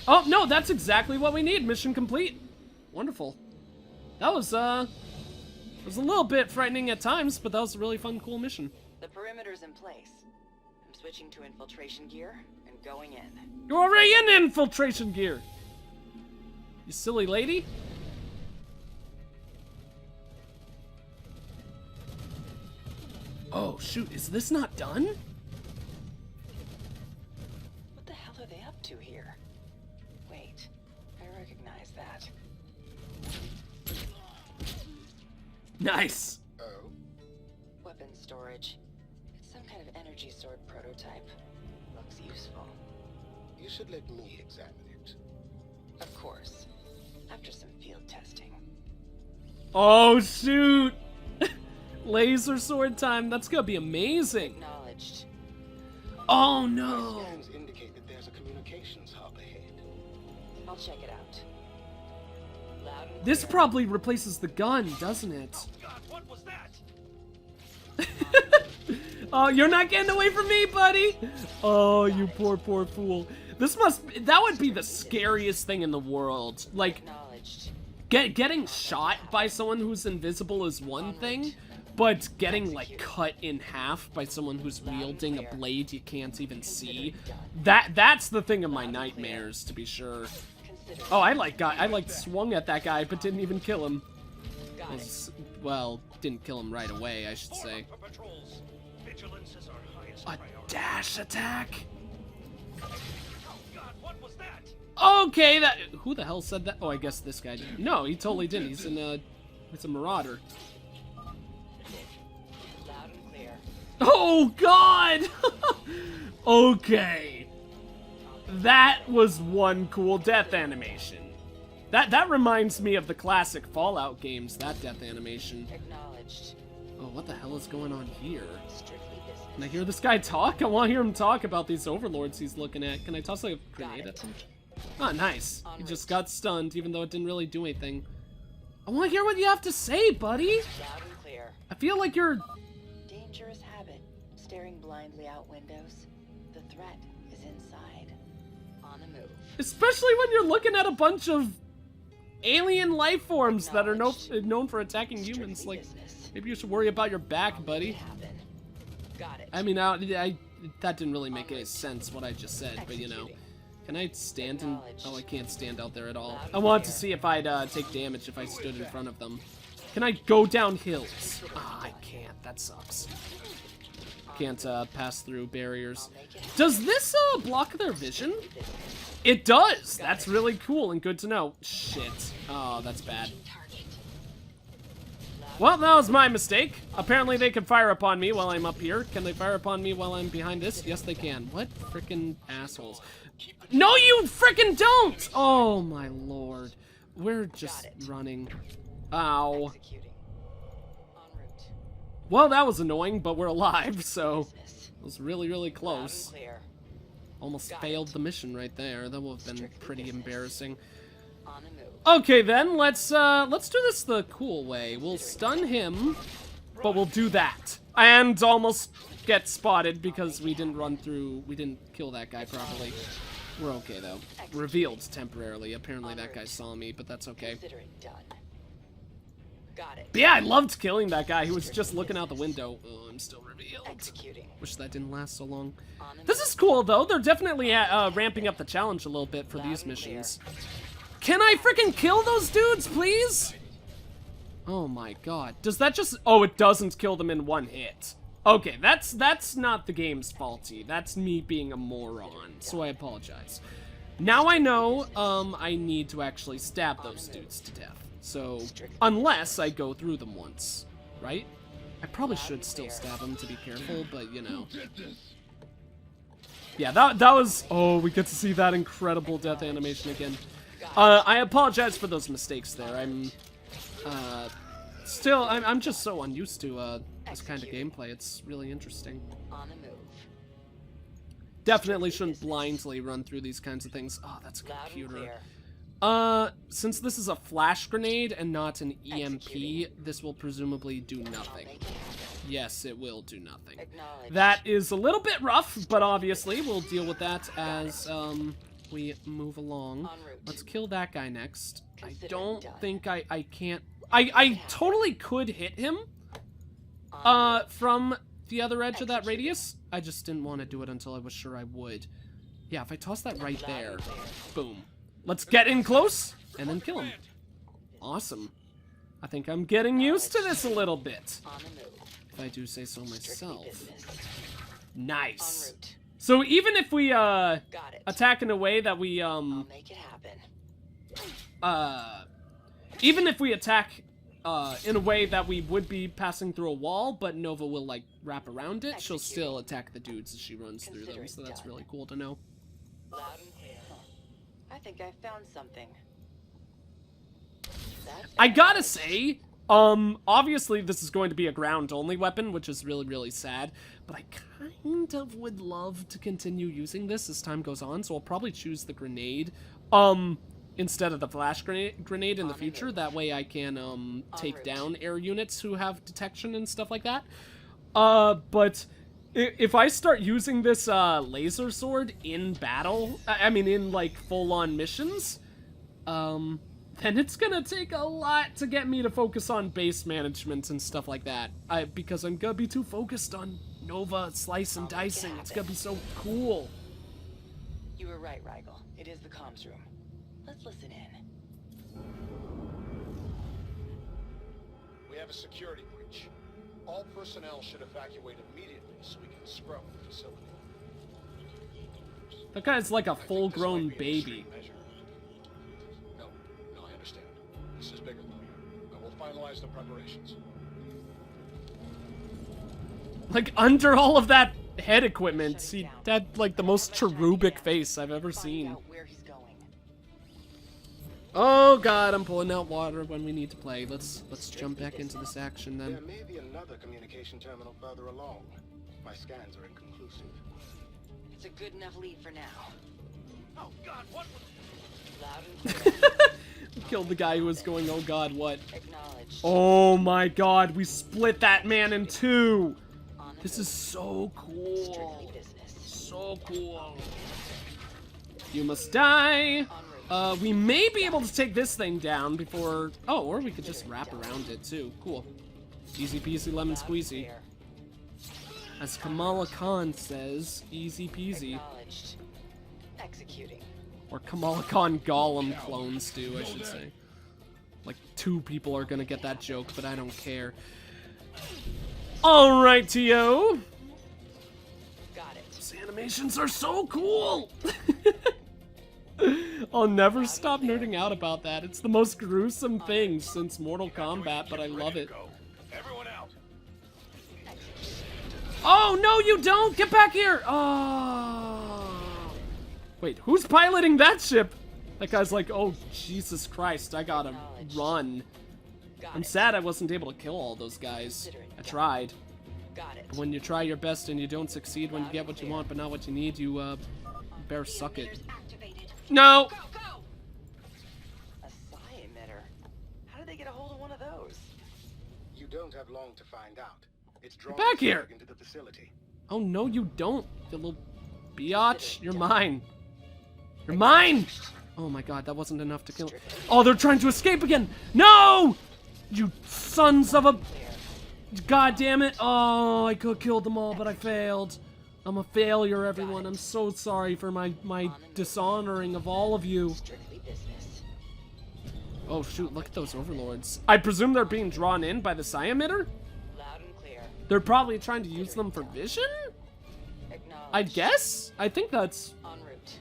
Oh, no, that's exactly what we need. Mission complete. Wonderful. That was, it was a little bit frightening at times, but that was a really fun, cool mission. The perimeter's in place. I'm switching to infiltration gear and going in. You're already in infiltration gear! You silly lady. Oh, shoot, is this not done? What the hell are they up to here? Wait, I recognize that. Nice. Oh? Weapon storage. It's some kind of energy sword prototype. Looks useful. You should let me examine it. Of course. After some field testing. Oh, shoot. Laser sword time. That's gonna be amazing. Acknowledged. Oh, My no. scans indicate that there's a communications hub ahead. I'll check it out. Loud and This clear. probably replaces the gun, doesn't it? God, what was that? Oh, you're not getting away from me, buddy! Oh, you poor fool. That would be the scariest thing in the world. Like, Acknowledged. getting shot by someone who's invisible is one thing, but getting, like, cut in half by someone who's wielding a blade you can't even see, that's the thing of my nightmares, to be sure. Consider. Oh, I swung at that guy, but didn't even kill him. Got it. Well, didn't kill him right away, I should say. For patrols. Vigilance is our highest A priority. dash attack? Oh God, what was that? Okay, who the hell said that? Oh, I guess this guy did. No, he totally didn't. He's a marauder. Loud and clear. Oh God! Okay. That was one cool death animation. That reminds me of the classic Fallout games, that death animation. Acknowledged. Oh, what the hell is going on here? Strictly business. Can I hear this guy talk? I want to hear him talk about these overlords he's looking at. Can I toss a grenade at him? Oh, nice. He just got stunned, even though it didn't really do anything. I want to hear what you have to say, buddy. Loud and clear. I feel like you're... Dangerous habit. Staring blindly out windows. The threat is inside. On the move. Especially when you're looking at a bunch of alien life forms that are known for attacking humans. Strictly Like, business. maybe you should worry about your back, buddy. Happen. Got it. I mean, that didn't really make any sense, what I just said, but you know. Executing. Can I stand in... Oh, I can't stand out there at all. Loud I and wanted to clear. see if I'd take damage if I stood in front of them. Can I go down hills? Ah, I can't. That sucks. Can't pass through barriers. Does this block their vision? It does! That's really cool and good to know. Shit. Oh, that's bad. Well, that was my mistake. Apparently they can fire upon me while I'm up here. Can they fire upon me while I'm behind this? Yes, they can. What frickin' assholes. No, you frickin' don't! Oh, my lord. We're just running. Ow. Executing. En route. Well, that was annoying, but we're alive, so... Business. It was really, really Loud close. and clear. Almost Got failed it. the mission right there. That would have been Strictly pretty business. embarrassing. On the move. Okay, then, let's do this the cool way. We'll stun him, but we'll do that. And almost get spotted because we didn't kill that guy properly. We're okay, though. Revealed temporarily. Apparently that guy saw me, but that's okay. Consider it done. Got it. But yeah, I loved killing that guy. He was just looking out the window. Oh, I'm still revealed. Executing. Wish that didn't last so long. On the This move. is cool, though. They're definitely ramping up the challenge a little bit for Loud these and clear. missions. Can I freaking kill those dudes, please? Oh my god. Does that just... Oh, it doesn't kill them in one hit. Okay, that's not the game's faulty. That's me being a moron, so I apologize. Now I know, I need to actually stab those dudes to death. So, unless I go through them once, right? I probably should still stab them to be careful, but you know. Yeah, that was... Oh, we get to see that incredible death animation again. I apologize for those mistakes there. I'm just so unused to this kind of gameplay. It's really interesting. On the move. Definitely shouldn't blindly run through these kinds of things. Oh, that's a Loud and computer. clear. Since this is a flash grenade and not an EMP, this will presumably do nothing. Make it happen. Yes, it will do nothing. Acknowledged. That is a little bit rough, but obviously we'll deal with that as we move along. En route. Let's kill that guy next. I Consider it don't done. think I can't... I totally could hit him En route. from the other edge of that radius. I just didn't want to do it until I was sure I would. Yeah, if I toss that right Loud there, and clear. boom. Let's get in close and then kill him. Awesome. I think I'm getting used to this a little bit, On the move. if I do say so Strictly myself. business. En Nice. route. So even if we Got it. attack in a way that we I'll make it happen. even if we attack in a way that we would be passing through a wall, but Nova will like wrap around it, she'll still attack the dudes as she runs through them. Consider So it that's done. really cool to know. Loud and clear. I think I found something. That's I gotta say, obviously this is going to be a ground-only weapon, which is really, really sad, but I kind of would love to continue using this as time goes on, so I'll probably choose the grenade. instead of the flash grenade in the future. That way I can take down air units who have detection and stuff like that. But if I start using this laser sword in battle, I mean in like full-on missions, then it's gonna take a lot to get me to focus on base management and stuff like that. Because I'm gonna be too focused on Nova slice and dicing. It's gonna be so cool. You were right, Rigel. It is the comms room. Let's listen in. We have a security breach. All personnel should evacuate immediately so we can scrub the facility. That guy's like a I think full-grown this might be an baby. extreme measure. No, I understand. This is bigger though. I will finalize the preparations. Like, under all of that head equipment, he had like the most cherubic face I've ever seen. Find out where he's going. Oh god, I'm pulling out water when we need to play. Let's jump back into this action There then. may be another communication terminal further along. My scans are inconclusive. It's a good enough lead for now. Oh God, what? Loud and clear. We killed the guy who was going, oh god, what? Acknowledged. Oh my god, we split that man in two! On the This move. is so cool. Strictly business. So cool. You must die. En route. We may be able to take this thing down before... Oh, or we could just wrap around it too. Cool. Easy peasy lemon Loud and squeezy. clear. As Kamala Khan says, easy peasy. Acknowledged. Executing. Or Kamala Khan Gollum clones do, I should say. Like, 2 people are gonna get that joke, but I don't care. Alright, T.O. Got it. These animations are so cool! I'll never stop nerding out about that. It's the most gruesome thing since Mortal Kombat, but I love it. Go. Everyone out. Oh, no, you don't! Get back here! Oh. Wait, who's piloting that ship? That guy's like, oh, Jesus Christ, I gotta run. Got I'm it. sad I wasn't able to kill all those guys. I tried. Got it. When you try your best and you don't succeed, when you get what you want but not what you need, you, better suck it. No! A psi emitter. How did they get a hold of one of those? You don't have long to find out. It's drawn back here! into the facility. Oh, no, you don't, you little biatch. You're mine. You're mine! Oh my god, that wasn't enough to kill. Oh, they're trying to escape again! No! You sons of a... God damn it. Oh, I could have killed them all, but I failed. I'm a failure, everyone. I'm so sorry for my dishonoring of all of you. Strictly business. Oh, shoot, look at those overlords. I presume they're being drawn in by the psi emitter? Loud and clear. They're probably trying to use them for vision? Acknowledged. I guess? I think En route.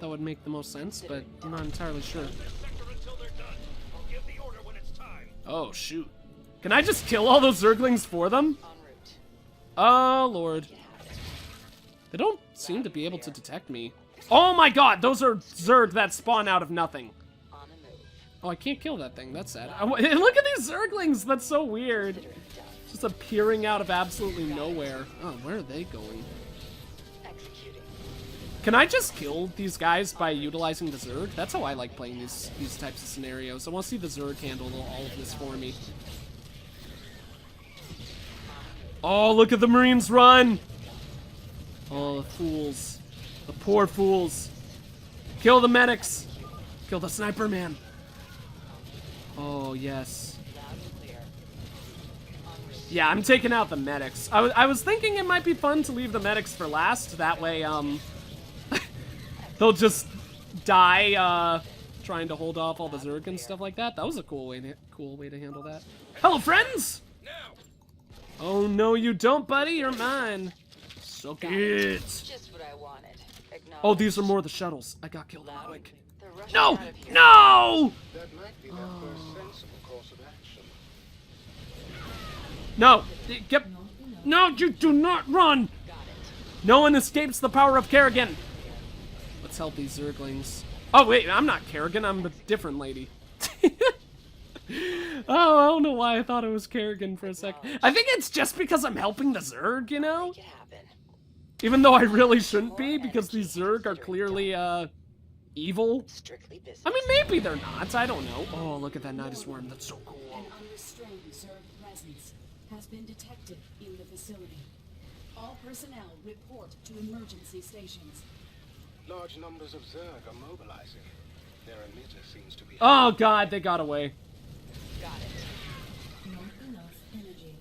that would make the most sense, but I'm not entirely sure. This sector until they're done. I'll give the order when it's time. Oh, shoot. Can I just kill all those Zerglings for them? En route. Oh, Lord. You have it. They don't seem to be able to detect me. Oh my god, those are Zerg that spawn out of nothing. On the move. Oh, I can't kill that thing. That's sad. Look at these Zerglings. That's so weird. Consider it done. Just appearing out of absolutely nowhere. Oh, where are they going? Executing. Can I just kill these guys by utilizing the Zerg? That's how I like playing these types of scenarios. I want to see the Zerg handle all of this for me. Oh, look at the Marines run! Oh, the fools. The poor fools. Kill the medics! Kill the sniper man! Oh, yes. Loud and clear. En route. Yeah, I'm taking out the medics. I was thinking it might be fun to leave the medics for last. That way, they'll just die, trying to hold off all the Zerg and stuff like that. That was a cool way to handle that. Hello, friends! Now. Oh, no, you don't, buddy. You're mine. Suck it. Just what I wanted. Acknowledged. Oh, these are more of the shuttles. I got killed Loud. quick. They're rushing No! out of here. No! That might be their first sensible course of action. No! Get... No, you do not run! Got it. No one escapes the power of Kerrigan. Let's help these Zerglings. Oh, wait, I'm not Kerrigan. I'm a different lady. Oh, I don't know why I thought it was Kerrigan for a sec. I think it's just because I'm helping the Zerg, you know? Make it happen. Even though I really shouldn't be, because these Zerg are clearly, evil? Strictly business. I mean, maybe they're not. I don't know. Oh, look at that Nidus worm. That's so cool. An unrestrained Zerg presence has been detected in the facility. All personnel report to emergency stations. Large numbers of Zerg are mobilizing. Their emitter seems to be... Oh, God, they got away. Got it. Not enough energy.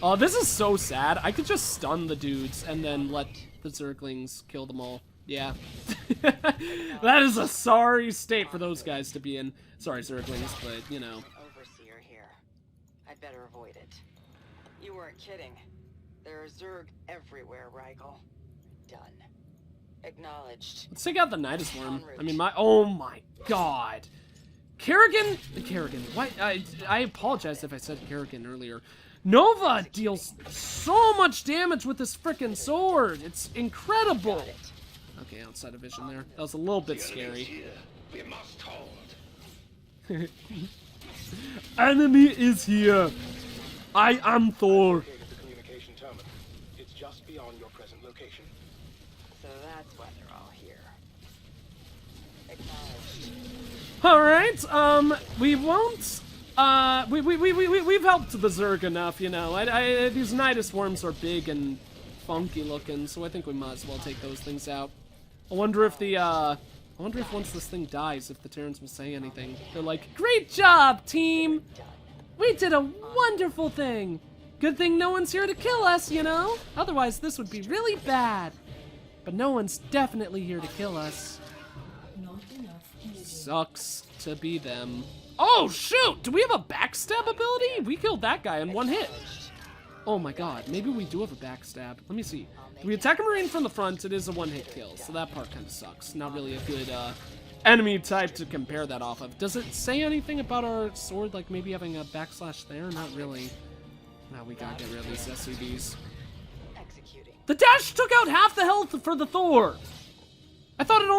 Oh, this is so sad. I could just stun the dudes and then let the Zerglings kill them all. Yeah. That is a sorry state for those guys to be in. Sorry, Zerglings, but, you know. Overseer here. I'd better avoid it. You weren't kidding. There are Zerg everywhere, Rigel. Done. Acknowledged. Let's take out the Nidus worm. I mean, oh my god. Kerrigan? Why? I apologize if I said Kerrigan earlier. Nova deals so much damage with this frickin' sword. It's incredible. Okay, outside of vision there. That was a little bit scary. We must hold. Enemy is here. I am Thor. Located the communication terminal. It's just beyond your present location. So that's why they're all here. Acknowledged. Alright, we won't, we've helped the Zerg enough, you know. These Nidus worms are big and funky looking, so I think we might as well take those things out. I wonder if once this thing dies, if the Terrans will say anything. They're like, great job, team! We did a wonderful thing! Good thing no one's here to kill us, you know? Otherwise, this would be really bad. But no one's definitely here to kill us. Not enough energy. Sucks to be them. Oh, shoot! Do we have a backstab ability? We killed that guy in one hit. Oh my god, maybe we do have a backstab. Let me see. If we attack a Marine from the front, it is a one-hit kill, so that part kind of sucks. Not really a good enemy type to compare that off of. Does it say anything about our sword, like maybe having a backslash there? Not really. Now we gotta get rid of these SCVs. Executing. The dash took out half the health for the Thor! I thought it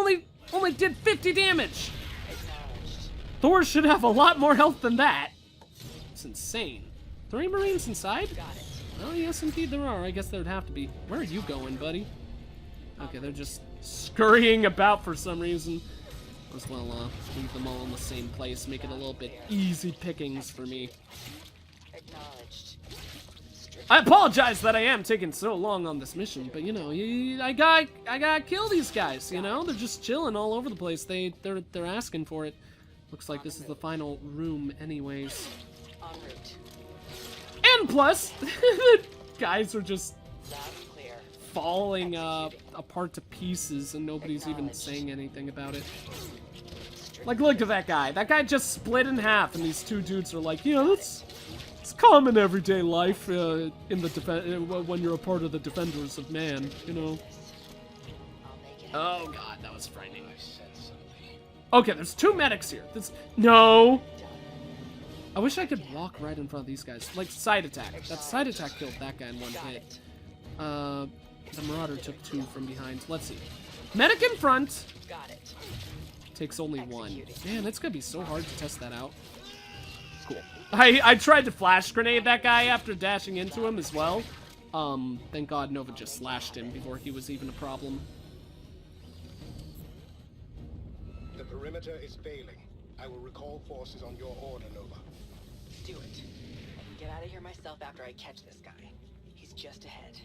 only did 50 damage! Acknowledged. Thor should have a lot more health than that. It's insane. 3 Marines inside? Got it. Oh, yes, indeed there are. I guess there would have to be. Where are you going, buddy? Okay, they're just scurrying about for some reason. As well, leave them all in the same place, make it a little bit easy pickings for me. Acknowledged. I apologize that I am taking so long on this mission, but you know, I gotta kill these guys. You know, they're just chilling all over the place. They're asking for it. Looks like this is the final room, anyways. En route. And plus, the guys are just Loud and clear. falling apart to pieces, and nobody's even saying anything about it. Like, look at that guy. That guy just split in half, and these two dudes are like, you know, it's common everyday life in the when you're a part of the Defenders of Man, you know. I'll make it. Oh god, that was frightening. Okay, there's 2 medics here. No. I wish I could walk right in front of these guys. Like, side attack. That side attack killed that guy in one hit. The Marauder took 2 from behind. Let's see. Medic in front. Got it. Takes only 1. Man, it's gonna be so hard to test that out. Cool. I tried to flash grenade that guy after dashing into him as well. Thank God Nova just slashed him before he was even a problem. The perimeter is failing. I will recall forces on your order, Nova. Do it. I can get out of here myself after I catch this guy. He's just ahead.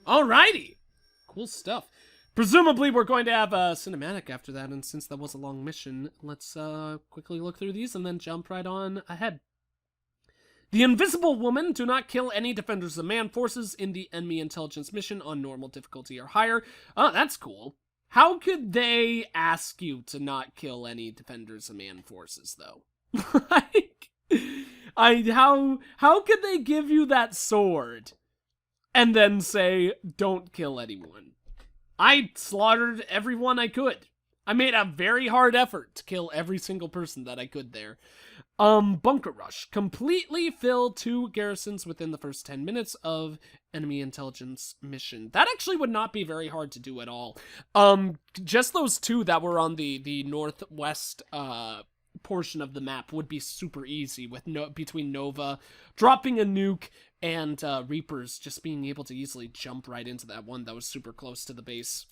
Alrighty! Cool stuff. Presumably we're going to have a cinematic after that, and since that was a long mission, let's quickly look through these and then jump right on ahead. The Invisible Woman: do not kill any Defenders of Man forces in the enemy intelligence mission on normal difficulty or higher. Oh, that's cool. How could they ask you to not kill any Defenders of Man forces, though? Like, how could they give you that sword and then say, don't kill anyone? I slaughtered everyone I could. I made a very hard effort to kill every single person that I could there. Bunker Rush. Completely fill 2 garrisons within the first 10 minutes of enemy intelligence mission. That actually would not be very hard to do at all. Just those 2 that were on the northwest portion of the map would be super easy with between Nova dropping a nuke and Reapers just being able to easily jump right into that one that was super close to the base.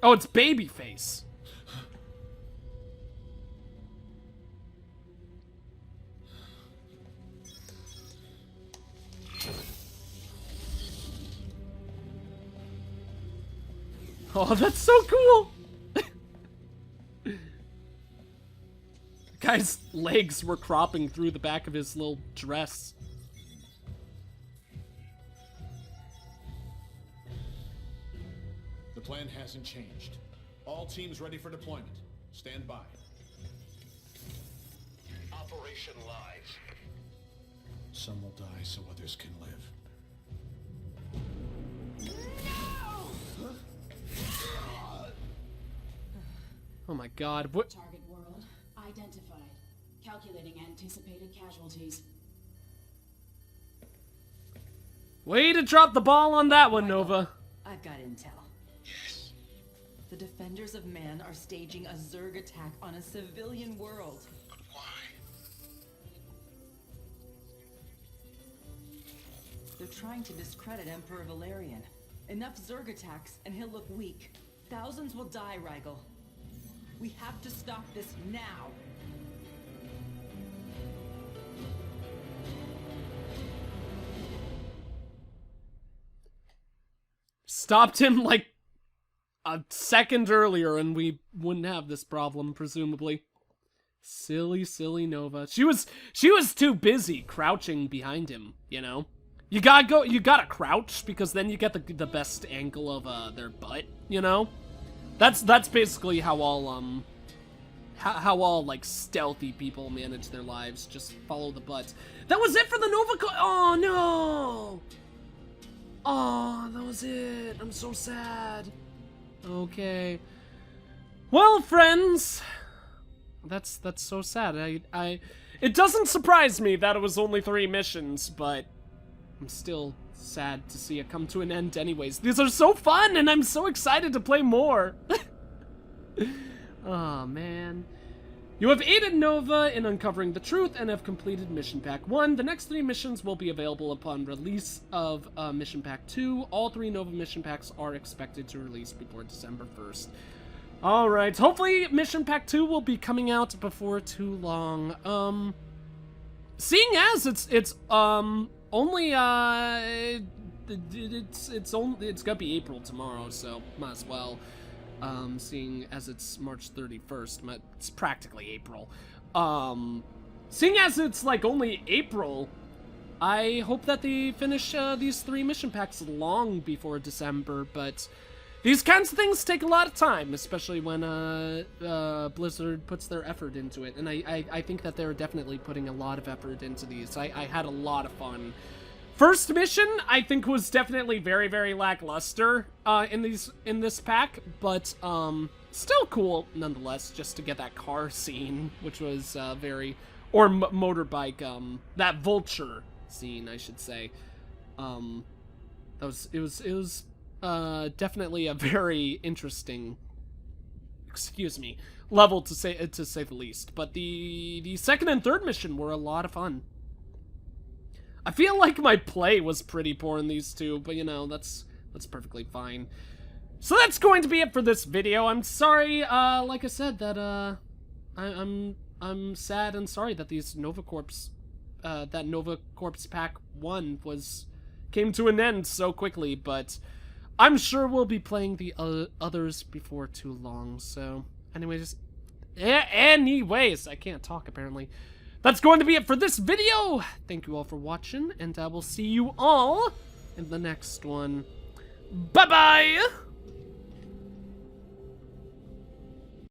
Oh, it's Babyface. Oh, that's so cool! Guy's legs were cropping through the back of his little dress. The plan hasn't changed. All teams ready for deployment. Stand by. Operation Live. Some will die so others can live. Oh my god, what? Target world identified. Calculating anticipated casualties. Way to drop the ball on that one, Nova. I've got intel. Yes. The defenders of man are staging a Zerg attack on a civilian world. But why? They're trying to discredit Emperor Valerian. Enough Zerg attacks and he'll look weak. Thousands will die, Rigel. We have to stop this now. Stopped him like a second earlier and we wouldn't have this problem, presumably. Silly, silly Nova. She was too busy crouching behind him, you know? You gotta crouch because then you get the best angle of their butt, you know? That's basically how all like stealthy people manage their lives. Just follow the butts. That was it for the Nova oh no! Oh, that was it. I'm so sad. Okay. Well, friends, that's so sad. It doesn't surprise me that it was only 3 missions, but I'm still sad to see it come to an end anyways. These are so fun, and I'm so excited to play more. Oh, man. You have aided Nova in uncovering the truth and have completed Mission Pack 1. The next 3 missions will be available upon release of Mission Pack 2. All 3 Nova Mission Packs are expected to release before December 1st. Alright, hopefully Mission Pack 2 will be coming out before too long. Seeing as it's only, it's gonna be April tomorrow, so might as well. Seeing as it's March 31st, it's practically April. Seeing as it's like only April, I hope that they finish these 3 mission packs long before December, but these kinds of things take a lot of time, especially when Blizzard puts their effort into it, and I think that they're definitely putting a lot of effort into these. I had a lot of fun. First mission, I think, was definitely very, very lackluster in this pack, but still cool nonetheless. Just to get that car scene, which was or motorbike, that vulture scene, I should say. It was definitely a very interesting, level to say the least. But the second and third mission were a lot of fun. I feel like my play was pretty poor in these 2, but you know, that's perfectly fine. So that's going to be it for this video. I'm sorry, like I said, that I'm sad and sorry that these Nova Corps, that Nova Corps Pack 1 came to an end so quickly, but I'm sure we'll be playing the others before too long. So, anyways, I can't talk apparently. That's going to be it for this video. Thank you all for watching, and I will see you all in the next one. Bye-bye!